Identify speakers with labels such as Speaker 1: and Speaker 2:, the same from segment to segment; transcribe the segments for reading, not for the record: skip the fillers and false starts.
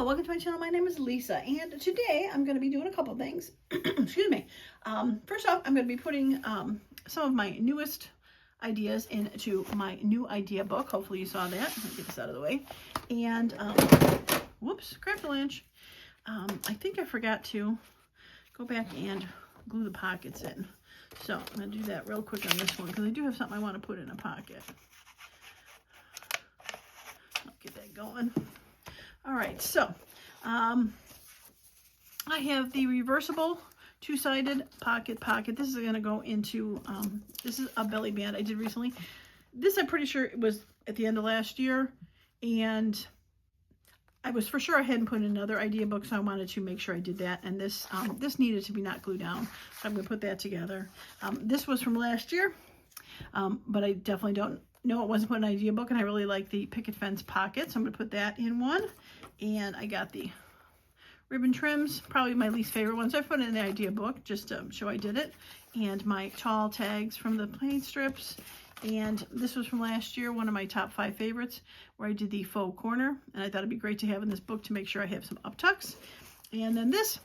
Speaker 1: Hello, welcome to my channel. My name is Lisa, and today I'm going to be doing a couple things. Excuse me. First off, I'm going to be putting some of my newest ideas into my new idea book. Hopefully you saw that. Let me get this out of the way. And, whoops, crap-a-lanch. I think I forgot to go back and glue the pockets in. So I'm going to do that real quick on this one because I do have something I want to put in a pocket. I'll get that going. All right, so I have the reversible two-sided pocket. This is going to go into, this is a belly band I did recently. This I'm pretty sure it was at the end of last year, and I was for sure I hadn't put in another idea book, so I wanted to make sure I did that. And this this needed to be not glued down, so I'm going to put that together. This was from last year, but I definitely don't know it wasn't put in an idea book, and I really like the picket fence pocket, so I'm going to put that in one. And I got the ribbon trims, probably my least favorite ones. I put it in the idea book just to show I did it. And my tall tags from the plain strips. And this was from last year, one of my top 5 favorites, where I did the faux corner. And I thought it'd be great to have in this book to make sure I have some up tucks. And then this,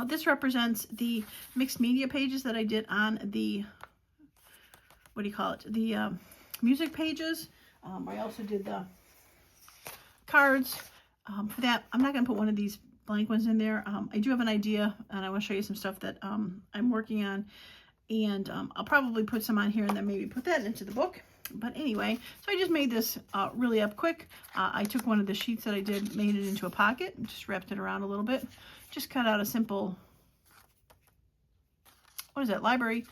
Speaker 1: this represents the mixed media pages that I did on the, what do you call it? The music pages. I also did the cards. For that, I'm not going to put one of these blank ones in there. I do have an idea, and I want to show you some stuff that I'm working on. And I'll probably put some on here and then maybe put that into the book. But anyway, so I just made this really up quick. I took one of the sheets that I did, made it into a pocket, and just wrapped it around a little bit. Just cut out a simple, what is that, library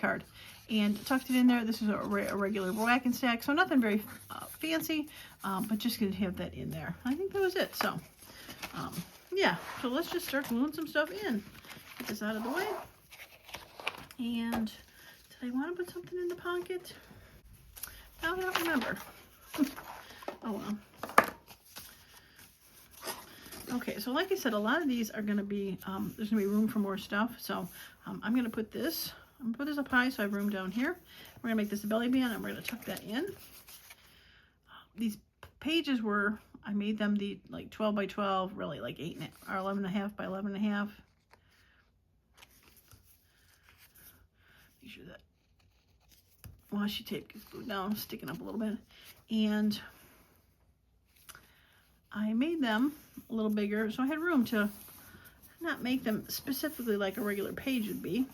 Speaker 1: card. And tucked it in there. This is a regular whack and stack, so nothing very fancy, but just gonna have that in there. I think that was it. So, yeah. So let's just start gluing some stuff in. Get this out of the way. And did I want to put something in the pocket? Now I don't remember. Oh well. Okay, so like I said, a lot of these are gonna be there's gonna be room for more stuff. So I'm gonna put this. I'm going to put this up high so I have room down here. We're going to make this a belly band, and we're going to tuck that in. These pages were, I made them the like 12 by 12, really like 8 or 11.5 by 11.5. Make sure that washi tape gets glued down, sticking up a little bit. And I made them a little bigger, so I had room to not make them specifically like a regular page would be,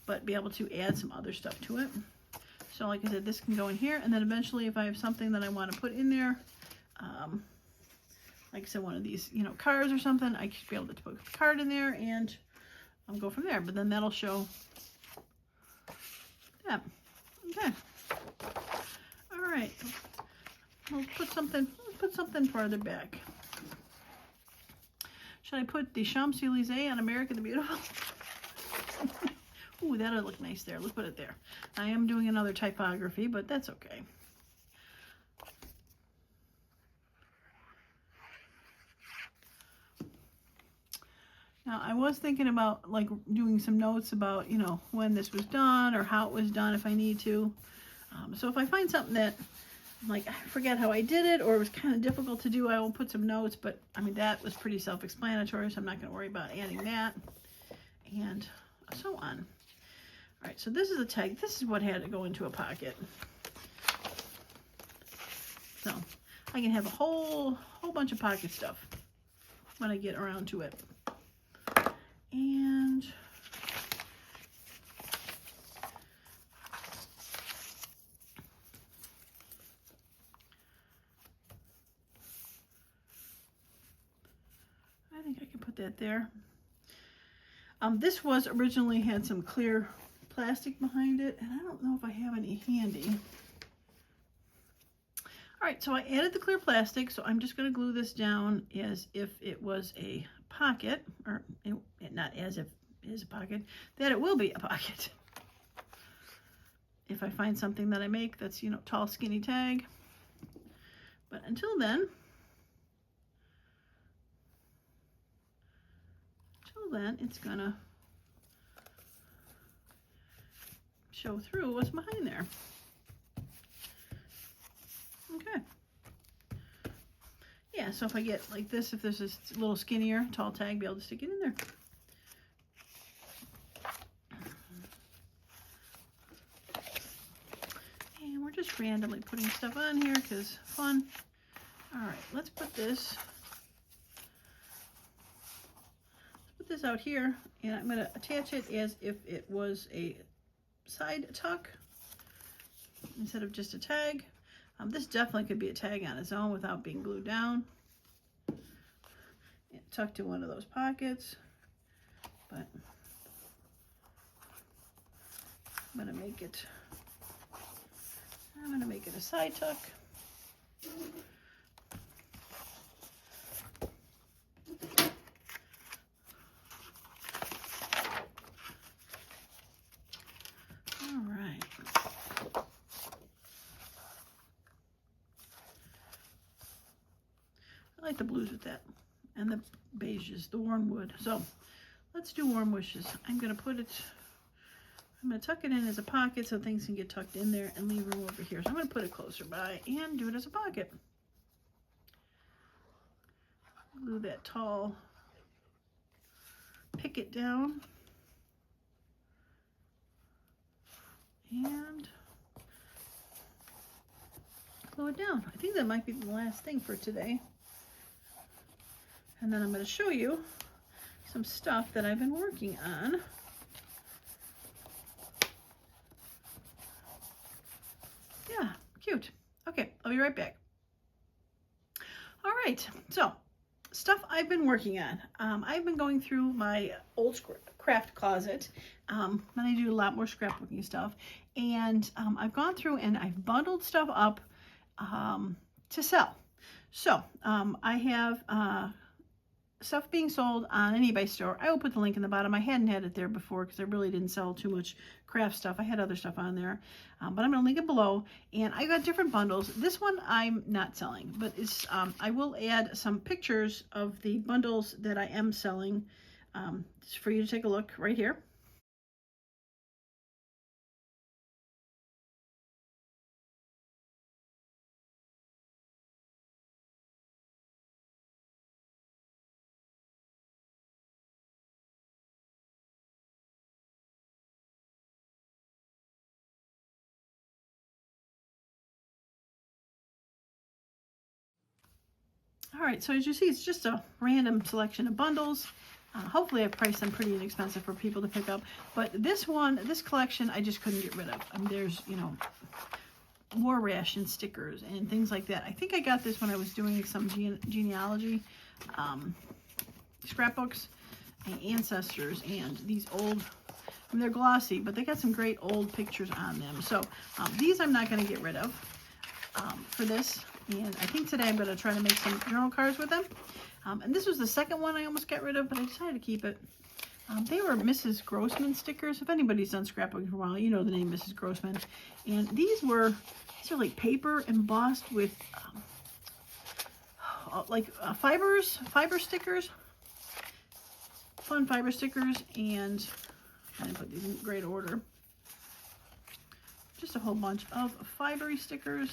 Speaker 1: but be able to add some other stuff to it. So like I said, this can go in here, and then eventually if I have something that I want to put in there, like I said, one of these, you know, cards or something, I should be able to put a card in there and I'll go from there. But then that'll show that. Okay. All right. We'll put something farther back. Should I put the Champs-Élysées on America the Beautiful? Ooh, that'll look nice there. Let's put it there. I am doing another typography, but that's okay. Now, I was thinking about like doing some notes about, you know, when this was done or how it was done if I need to. So if I find something that, like, I forget how I did it or it was kind of difficult to do, I will put some notes. But, I mean, that was pretty self-explanatory, so I'm not going to worry about adding that. And so on. All right, so this is a tag. This is what had to go into a pocket. So I can have a whole bunch of pocket stuff when I get around to it. And I think I can put that there. This was originally had some clear plastic behind it, and I don't know if I have any handy. All right, so I added the clear plastic, so I'm just going to glue this down as if it was a pocket, or not as if it is a pocket, that it will be a pocket. If I find something that I make that's, you know, tall, skinny tag. But until then, it's gonna show through what's behind there. Okay. yeah, so if I get like this, if this is a little skinnier, tall tag, be able to stick it in there. And we're just randomly putting stuff on here because fun. All right, let's put this out here, and I'm going to attach it as if it was a side tuck instead of just a tag. This definitely could be a tag on its own without being glued down. Tucked in one of those pockets, but I'm going to make it a side tuck. All right. I like the blues with that, and the beiges, the warm wood. So let's do warm wishes. I'm going to tuck it in as a pocket so things can get tucked in there and leave room over here. So I'm going to put it closer by and do it as a pocket. Glue that tall picket down. And glue it down. I think that might be the last thing for today. And then I'm going to show you some stuff that I've been working on. Yeah, cute. Okay, I'll be right back. All right, so stuff I've been working on. I've been going through my old craft closet, and I do a lot more scrapbooking stuff, and I've gone through and I've bundled stuff up to sell. So I have stuff being sold on an eBay store. I will put the link in the bottom. I hadn't had it there before because I really didn't sell too much craft stuff. I had other stuff on there, but I'm going to link it below. And I got different bundles. This one I'm not selling, but it's I will add some pictures of the bundles that I am selling just for you to take a look right here. All right, so as you see, it's just a random selection of bundles. Hopefully I've priced them pretty inexpensive for people to pick up. But this collection, I just couldn't get rid of. There's, war ration stickers and things like that. I think I got this when I was doing some genealogy scrapbooks and ancestors, and these old, they're glossy, but they got some great old pictures on them. So these I'm not going to get rid of for this. And I think today I'm going to try to make some journal cards with them. And this was the second one I almost got rid of, but I decided to keep it. They were Mrs. Grossman stickers. If anybody's done scrapbooking for a while, you know the name Mrs. Grossman. And these are like paper embossed with fiber stickers. Fun fiber stickers. And I didn't put these in great order. Just a whole bunch of fibery stickers.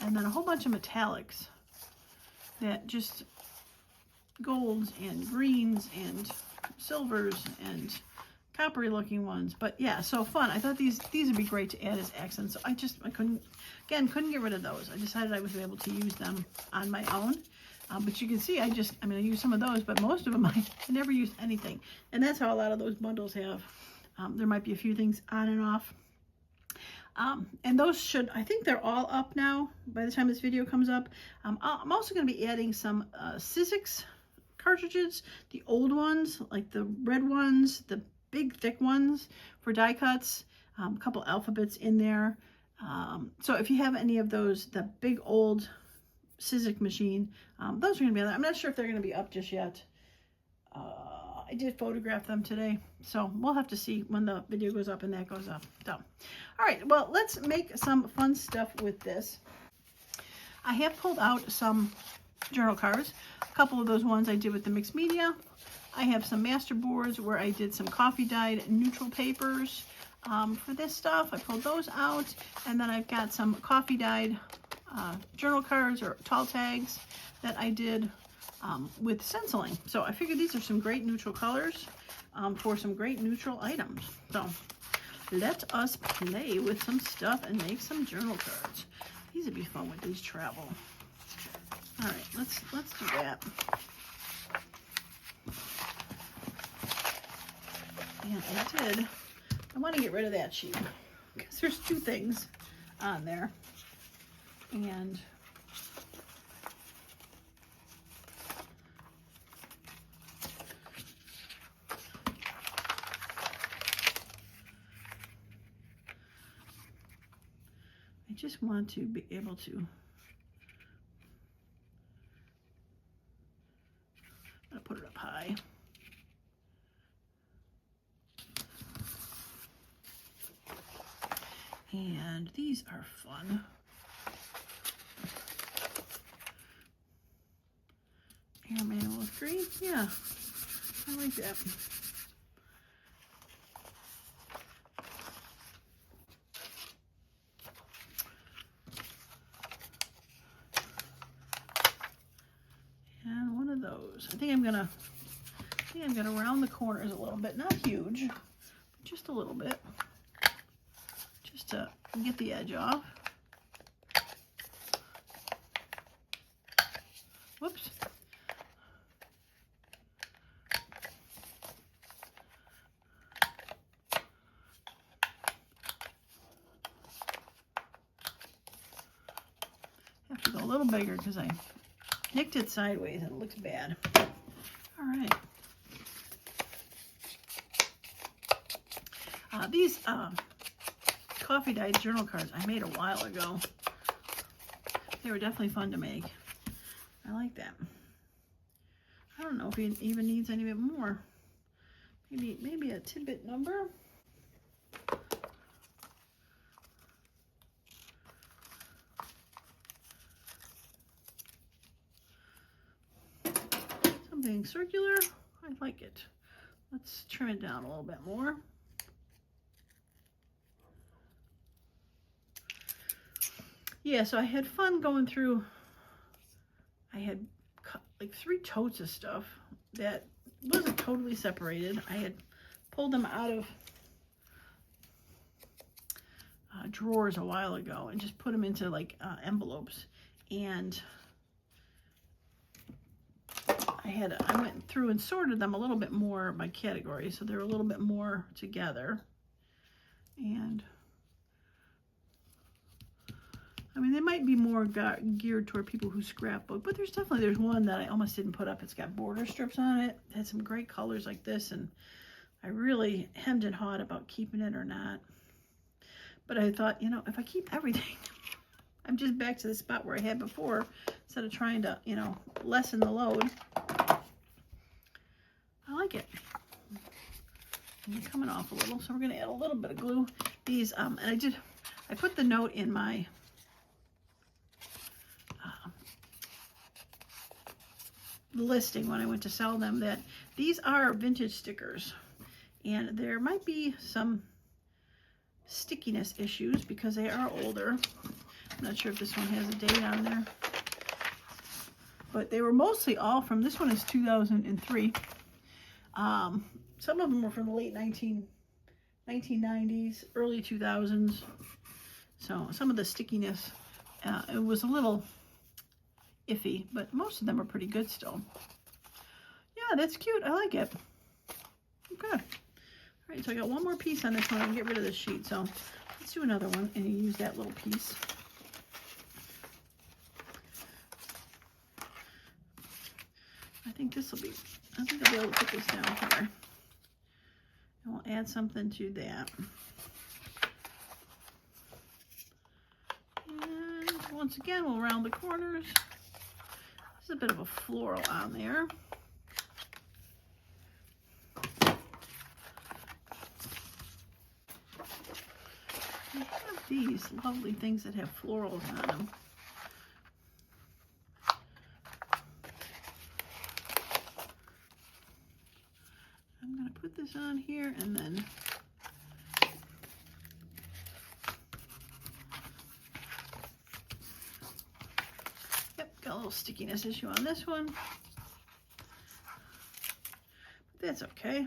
Speaker 1: And then a whole bunch of metallics that just golds and greens and silvers and coppery looking ones. But yeah, so fun. I thought these would be great to add as accents. So I couldn't get rid of those. I decided I was able to use them on my own. But you can see I use some of those, but most of them I never used anything. And that's how a lot of those bundles have. There might be a few things on and off. And those I think they're all up now by the time this video comes up. I'm also going to be adding some Sizzix cartridges, the old ones, like the red ones, the big thick ones for die cuts, a couple alphabets in there. So if you have any of those, the big old Sizzix machine, those are going to be on there. I'm not sure if they're going to be up just yet. I did photograph them today, so we'll have to see when the video goes up and that goes up. So, all right, well, let's make some fun stuff with this. I have pulled out some journal cards. A couple of those ones I did with the mixed media. I have some master boards where I did some coffee dyed neutral papers for this stuff. I pulled those out, and then I've got some coffee dyed journal cards or tall tags that I did with stenciling. So I figured these are some great neutral colors for some great neutral items. So let us play with some stuff and make some journal cards. These would be fun with these travel. All right, let's do that. And I want to get rid of that sheet because there's two things on there. And I just want to be able to put it up high. And these are fun. Air manual with green. Yeah, I like that. And one of those. I think I'm gonna round the corners a little bit. Not huge, but just a little bit. Just to get the edge off. Whoops. Have to go a little bigger because I nicked it sideways and it looks bad. All right. These coffee dyed journal cards I made a while ago. They were definitely fun to make. I like that. I don't know if it even needs any bit more. Maybe a tidbit number. Something circular. I like it. Let's trim it down a little bit more. Yeah, so I had fun going through. I had like 3 totes of stuff that wasn't totally separated. I had pulled them out of drawers a while ago and just put them into like envelopes. And I went through and sorted them a little bit more by category, so they're a little bit more together. And I mean, they might be more geared toward people who scrapbook, but there's one that I almost didn't put up. It's got border strips on it. It had some great colors like this, and I really hemmed and hawed about keeping it or not. But I thought, you know, if I keep everything, I'm just back to the spot where I had before, instead of trying to, you know, lessen the load. I like it. And they're coming off a little, so we're going to add a little bit of glue. These, and I put the note in my listing when I went to sell them that these are vintage stickers, and there might be some stickiness issues because they are older. I'm not sure if this one has a date on there, but they were mostly all from, this one is 2003. Some of them were from the late 1990s, early 2000s. So some of the stickiness, it was a little iffy, but most of them are pretty good still. Yeah, that's cute. I like it. Okay. All right, so I got one more piece on this one. I'll get rid of this sheet. So let's do another one and use that little piece. I think I'll be able to put this down here. And we'll add something to that. And once again, we'll round the corners. There's a bit of a floral on there. I have these lovely things that have florals on them. I'm going to put this on here and then little stickiness issue on this one. But that's okay.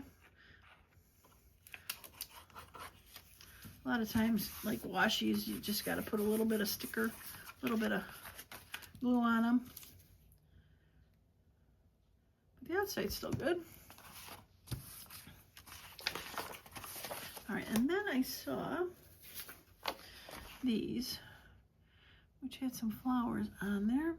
Speaker 1: A lot of times, like washies, you just got to put a little bit of sticker, a little bit of glue on them. But the outside's still good. All right, and then I saw these, which had some flowers on there.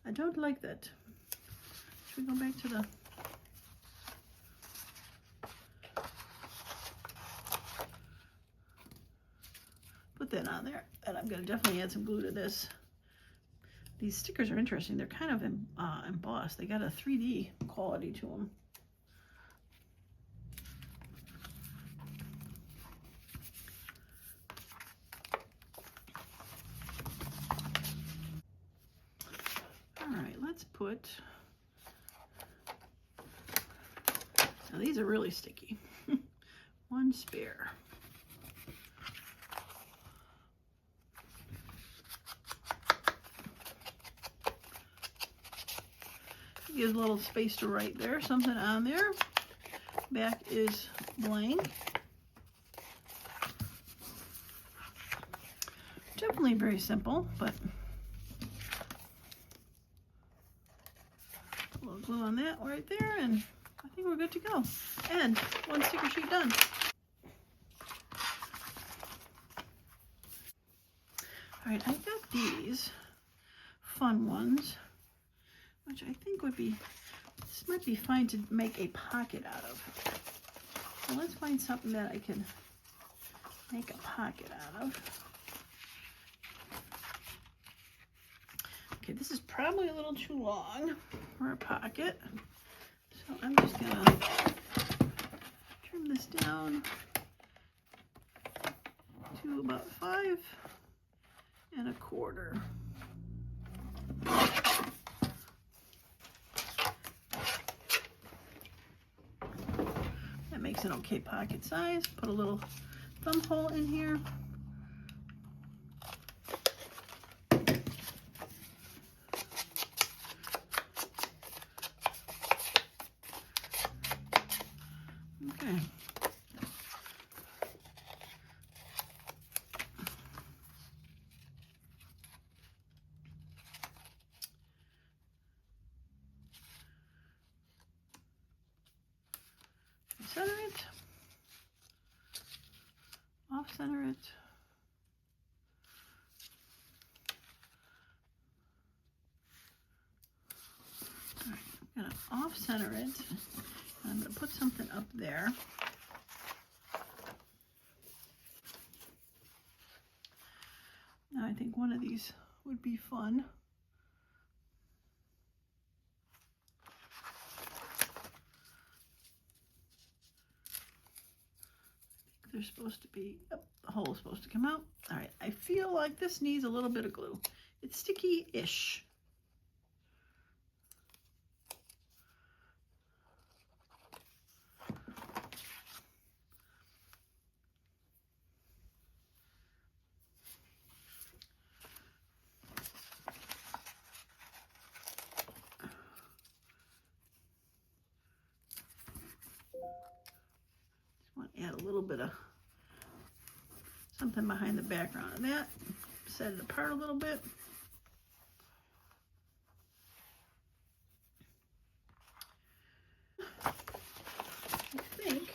Speaker 1: I don't like that. Should we go back to the... Put that on there, and I'm going to definitely add some glue to this. These stickers are interesting. They're kind of embossed. They got a 3D quality to them. All right, let's put... Now these are really sticky. One spare. Gives a little space to write there, something on there. Back is blank. Definitely very simple, but a little glue on that right there, and I think we're good to go. And one sticker sheet done. All right, I got these fun ones, which I think would be, this might be fine to make a pocket out of. So let's find something that I can make a pocket out of. Okay, this is probably a little too long for a pocket. So I'm just gonna trim this down to about 5 1/4. That makes an okay pocket size. Put a little thumb hole in here. Okay. Center it, off center it, all right, I'm going to off center it, and I'm going to put something up there. Now I think one of these would be fun. They're supposed to be, yep, the hole is supposed to come out. All right, I feel like this needs a little bit of glue. It's sticky-ish. Just want to add a little bit of something behind the background of that. Set it apart a little bit. I think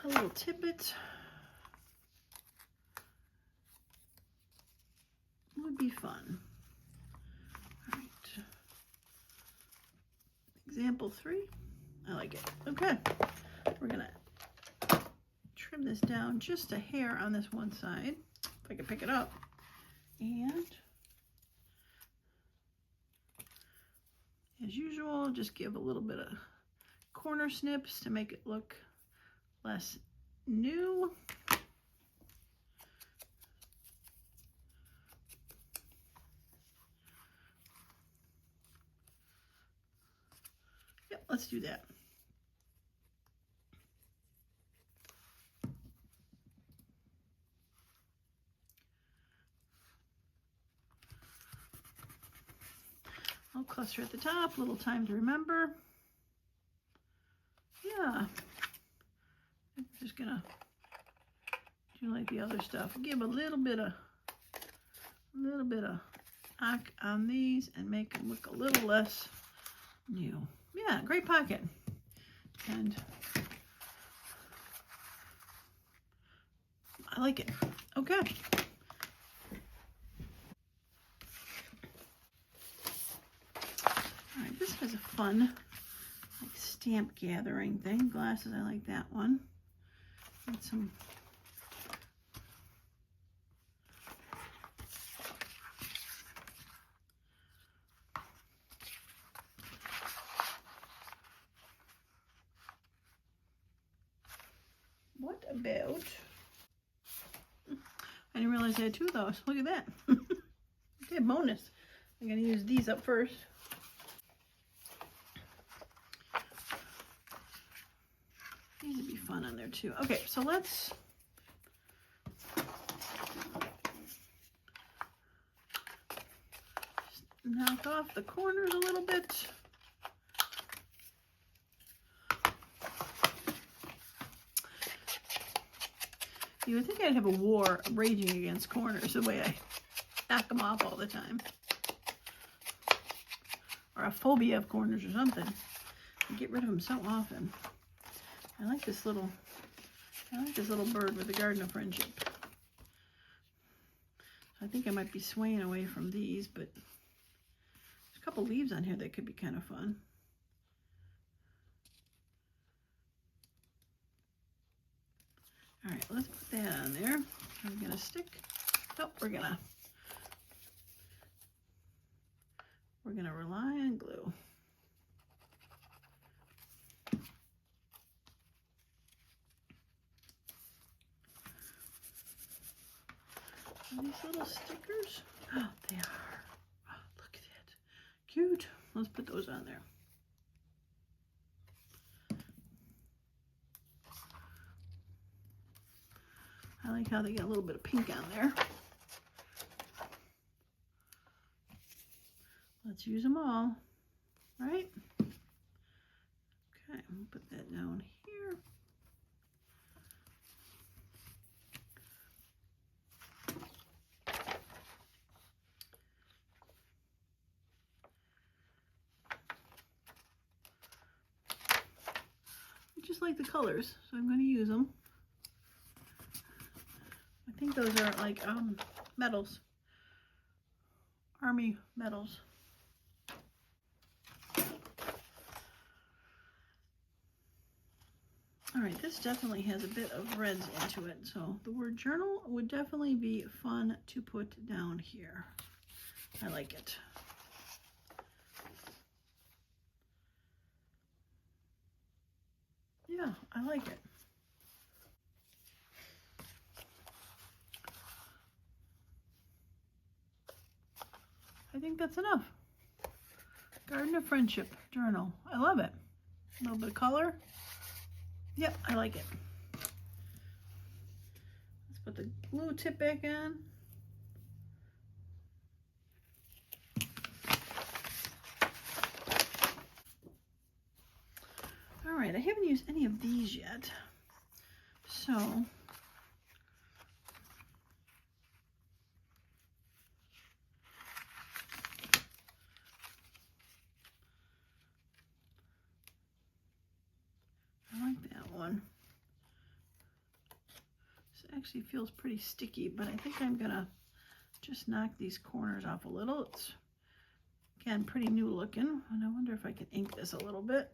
Speaker 1: a little tippet would be fun. All right. Example 3. I like it. Okay. We're going to trim this down just a hair on this one side, if I can pick it up, and as usual, just give a little bit of corner snips to make it look less new. let's do that. I'll cluster at the top, little time to remember. Yeah. I'm just gonna do like the other stuff. Give a little bit of arc on these and make them look a little less new. Yeah, great pocket. And I like it. Okay. All right, this has a fun like stamp gathering thing. Glasses, I like that one. And some what about, I didn't realize I had two of those. Look at that. Okay, bonus. I'm gonna use these up first. These would be fun on there too. Okay, so let's knock off the corners a little bit. You would think I'd have a war raging against corners the way I knock them off all the time. Or a phobia of corners or something. I get rid of them so often. I like this little bird with the Garden of Friendship. I think I might be swaying away from these, but there's a couple leaves on here that could be kind of fun. All right, let's put that on there. I'm gonna stick. Oh, we're gonna rely on glue. Are these little stickers? Oh, they are. Oh, look at that. Cute. Let's put those on there. I like how they get a little bit of pink on there. Let's use them all, right? Okay, I'm gonna put that down here. I just like the colors, so I'm going to use them. I think those are like medals, army medals. All right, this definitely has a bit of reds into it, so the word journal would definitely be fun to put down here. I like it. Yeah, I like it. I think that's enough. Garden of Friendship journal. I love it. A little bit of color. Yep, I like it. Let's put the glue tip back on. All right, I haven't used any of these yet. So I like that one. This actually feels pretty sticky, but I think I'm gonna just knock these corners off a little. It's, again, pretty new looking, and I wonder if I can ink this a little bit.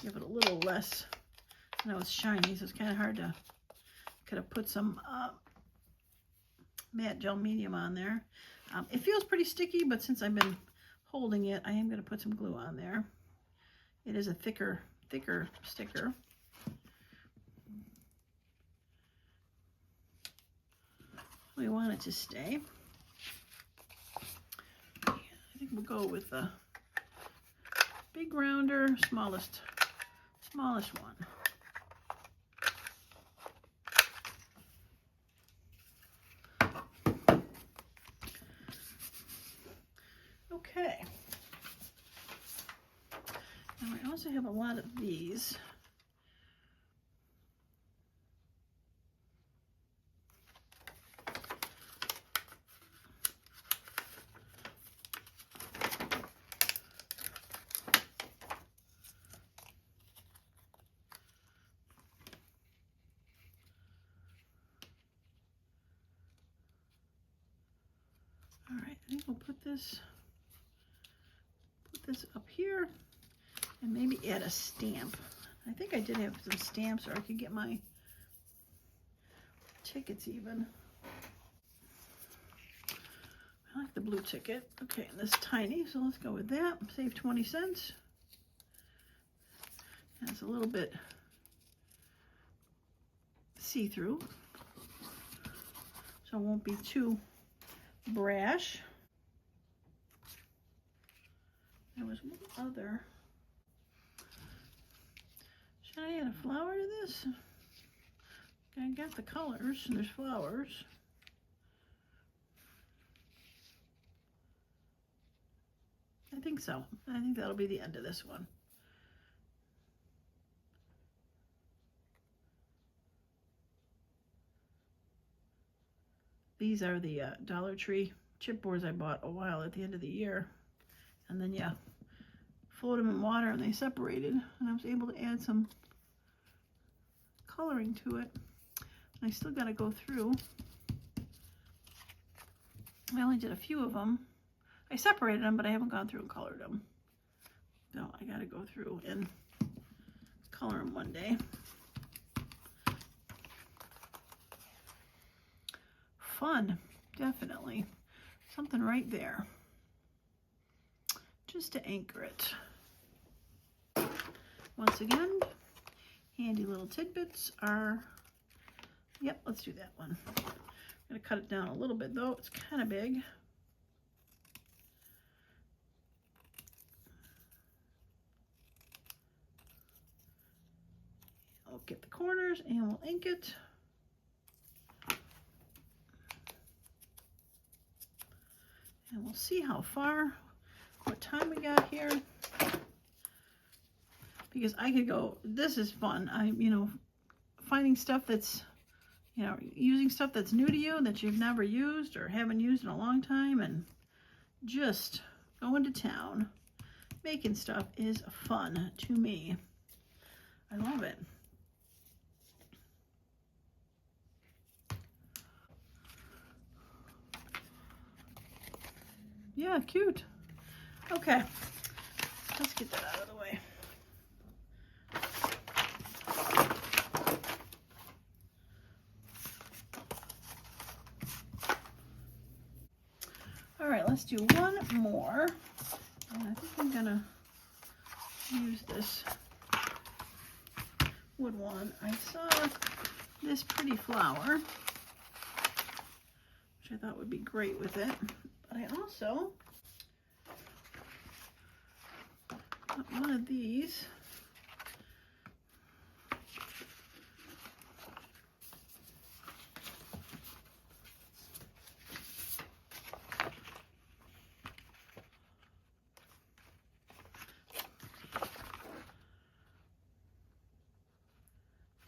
Speaker 1: Give it a little less. I know it's shiny, so it's kind of hard to, could have put some matte gel medium on there. It feels pretty sticky, but since I've been holding it, I am going to put some glue on there. It is a thicker sticker. it to stay. I think we'll go with the big rounder, smallest one. Okay. Now I also have a lot of these. All right, I think we'll put this up here and maybe add a stamp. I think I did have some stamps, or I could get my tickets even. I like the blue ticket. Okay, and this is tiny, so let's go with that. Save 20 cents. And it's a little bit see-through, so it won't be too brash. There was one other. Should I add a flower to this? I got the colors, and there's flowers. I think so. I think that'll be the end of this one. These are the Dollar Tree chipboards I bought a while at the end of the year. And then, yeah, float them in water and they separated. And I was able to add some coloring to it. I still got to go through. I only did a few of them. I separated them, but I haven't gone through and colored them. So I got to go through and color them one day. Fun, definitely. Something right there. Just to anchor it. Once again, handy little tidbits are, yep, let's do that one. I'm going to cut it down a little bit though, it's kind of big. I'll get the corners and we'll ink it. And we'll see how far, what time we got here. Because I could go, this is fun. Finding stuff that's, using stuff that's new to you that you've never used or haven't used in a long time, and just going to town. Making stuff is fun to me. I love it. Yeah, cute. Okay, let's get that out of the way. All right, let's do one more. And I think I'm gonna use this wood one. I saw this pretty flower, which I thought would be great with it. But I also got one of these.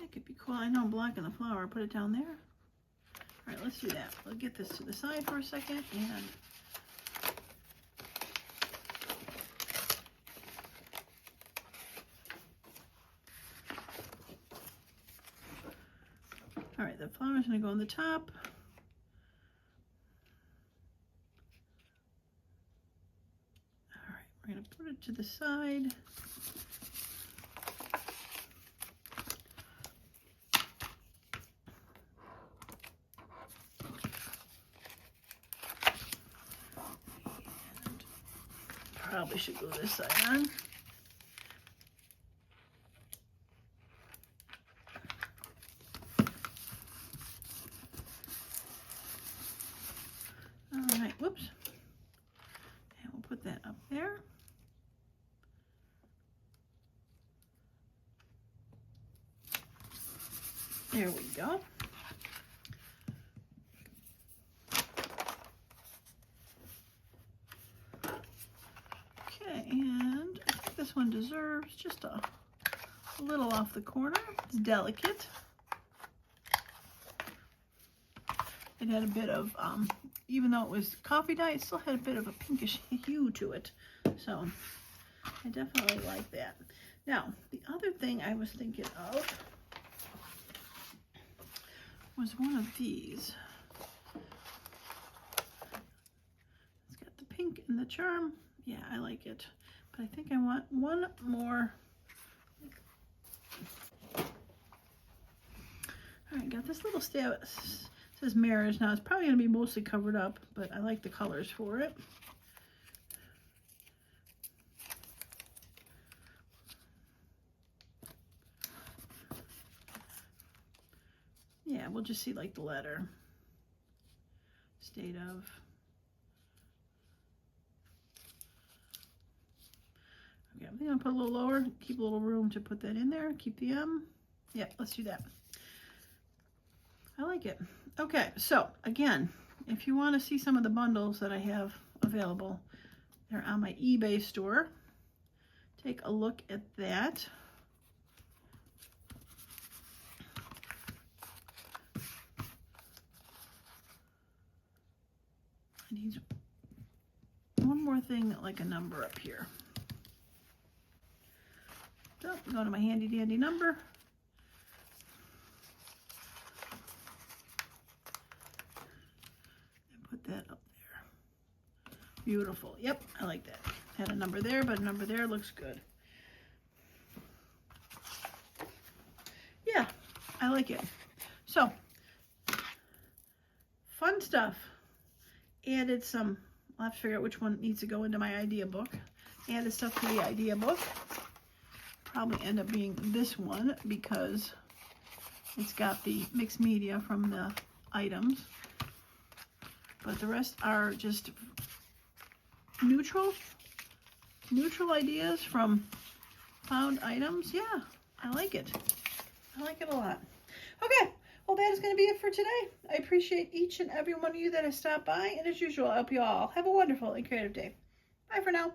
Speaker 1: That could be cool. I know I'm blocking the flower. Put it down there. All right, let's do that. We'll get this to the side for a second and all right, the flower's gonna go on the top. All right, we're gonna put it to the side. Probably should glue this side on. Whoops. And we'll put that up there. There we go. Okay, and I think this one deserves just a little off the corner. It's delicate. It had a bit of, even though it was coffee dye, it still had a bit of a pinkish hue to it. So I definitely like that. Now, the other thing I was thinking of was one of these. It's got the pink and the charm. Yeah, I like it. But I think I want one more. All right, got this little stab. It says mirrors. Now it's probably going to be mostly covered up, but I like the colors for it. Yeah, we'll just see like the letter. State of. Okay, I'm going to put a little lower, keep a little room to put that in there. Keep the M. Yeah, let's do that. I like it. Okay, so again, if you want to see some of the bundles that I have available, they're on my eBay store. Take a look at that. I need one more thing, like a number up here. So, go to my handy dandy number. And put that up there. Beautiful. Yep, I like that. Had a number there, but a number there looks good. Yeah, I like it. So, fun stuff. Added some, I'll have to figure out which one needs to go into my idea book. Added stuff to the idea book. Probably end up being this one because it's got the mixed media from the items. But the rest are just neutral ideas from found items. Yeah, I like it. I like it a lot. Okay. Well, that is going to be it for today. I appreciate each and every one of you that has stopped by. And as usual, I hope you all have a wonderful and creative day. Bye for now.